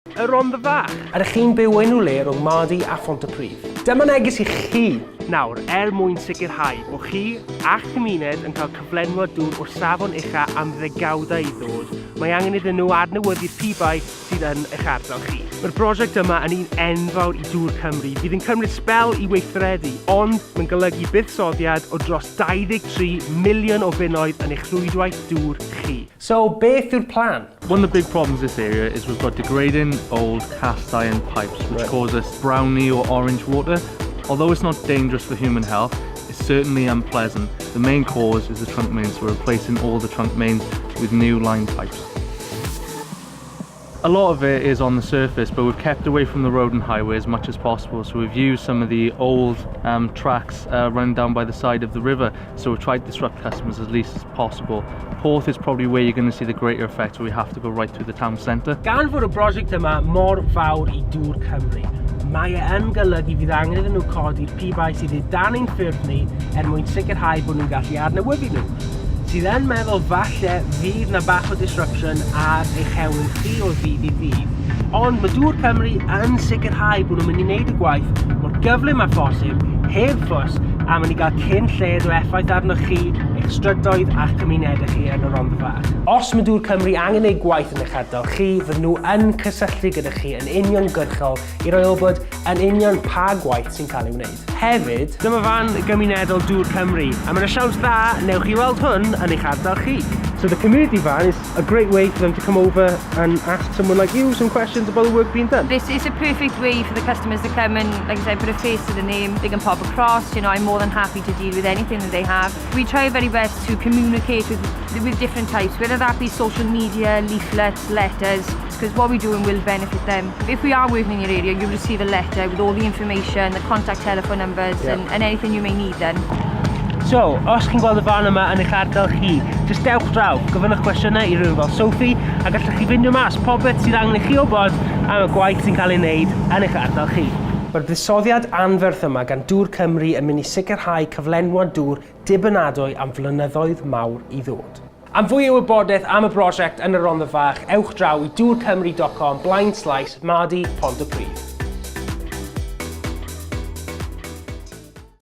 y Rhondda Fach. Ydych chi'n byw enw le rhwng Maerdy a Phontypridd? Dyma neges I chi. Nawr, mwyn sicrhau bod chi a'ch cymuned yn cael cyflenwad dŵr o'r safon ucha am ddegawdau I ddod, mae angen iddyn nhw adnewyddu'r pibai sydd yn eich ardal chi. Mae'r brosiect yma yn un enfawr I Dŵr Cymru. Bydd yn cymryd sbel I weithredu, ond mae'n golygu buddsoddiad o dros 23 miliwn o bunnoedd yn eich rhwydwaith dŵr chi. So, beth yw'r plan? One of the big problems in this area is we've got degrading old cast iron pipes which cause us browny or orange water. Although it's not dangerous for human health, it's certainly unpleasant. The main cause is the trunk mains, so we're replacing all the trunk mains with new line pipes. A lot of it is on the surface, but we've kept away from the road and highway as much as possible. So we've used some of the old tracks running down by the side of the river. So we've tried to disrupt customers as least as possible. Porth is probably where you're going to see the greater effect, so we have to go right through the town centre. Gan fod y brosiect yma mor fawr I Dŵr Cymru, mae yn golygu fydd angen iddyn nhw codi'r pibai sydd I dan ein ffyrdd ni mwyn sicrhau bod nhw'n gallu adnewyddu nhw. Sydd yn meddwl falle fydd na bach o disruption ar eich hewyn chi o ddydd I ddydd. Ond mae Dŵr Cymru yn sicrhau bod nhw'n mynd I wneud y gwaith mor gyflym a phosib, heb ffws, a mynd I gael cyn lled o effaith arnoch chi, eich strydoedd a'ch cymunedau chi yn y Rhondda Fach. Os mae Dŵr Cymru angen ei gwaith yn eich ardal chi, fydd nhw yn cysylltu gyda chi yn uniongyrchol I roi wybod yn union pa gwaith sy'n cael ei wneud. Hefyd, dyma fan gymunedol Dŵr Cymru, a mae'n siawns dda newch chi weld hwn yn eich ardal chi. So the community van is a great way for them to come over and ask someone like you some questions about the work being done. This is a perfect way for the customers to come and, like I said, put a face to the name. They can pop across, you know, I'm more than happy to deal with anything that they have. We try our very best to communicate with different types, whether that be social media, leaflets, letters, because what we're doing will benefit them. If we are working in your area, you'll receive a letter with all the information, the contact telephone numbers, and anything you may need then. So, os chi'n gweld y fan yma yn eich ardal chi, jyst dewch draw, gofynnwch cwestiynau I rhywun fel Sophie, a gallwch chi ffindio mas popeth sydd angen I chi o bod am y gwaith sy'n cael ei wneud yn eich ardal chi. Mae'r buddsoddiad anferth yma gan Dŵr Cymru yn mynd I sicrhau cyflenwad dŵr dibynadwy am flynyddoedd mawr I ddod. Am fwy o wybodaeth am y brosiect yn y Rhondda Fach, ewch draw I dwrcymru.com/Maerdy Phontypridd.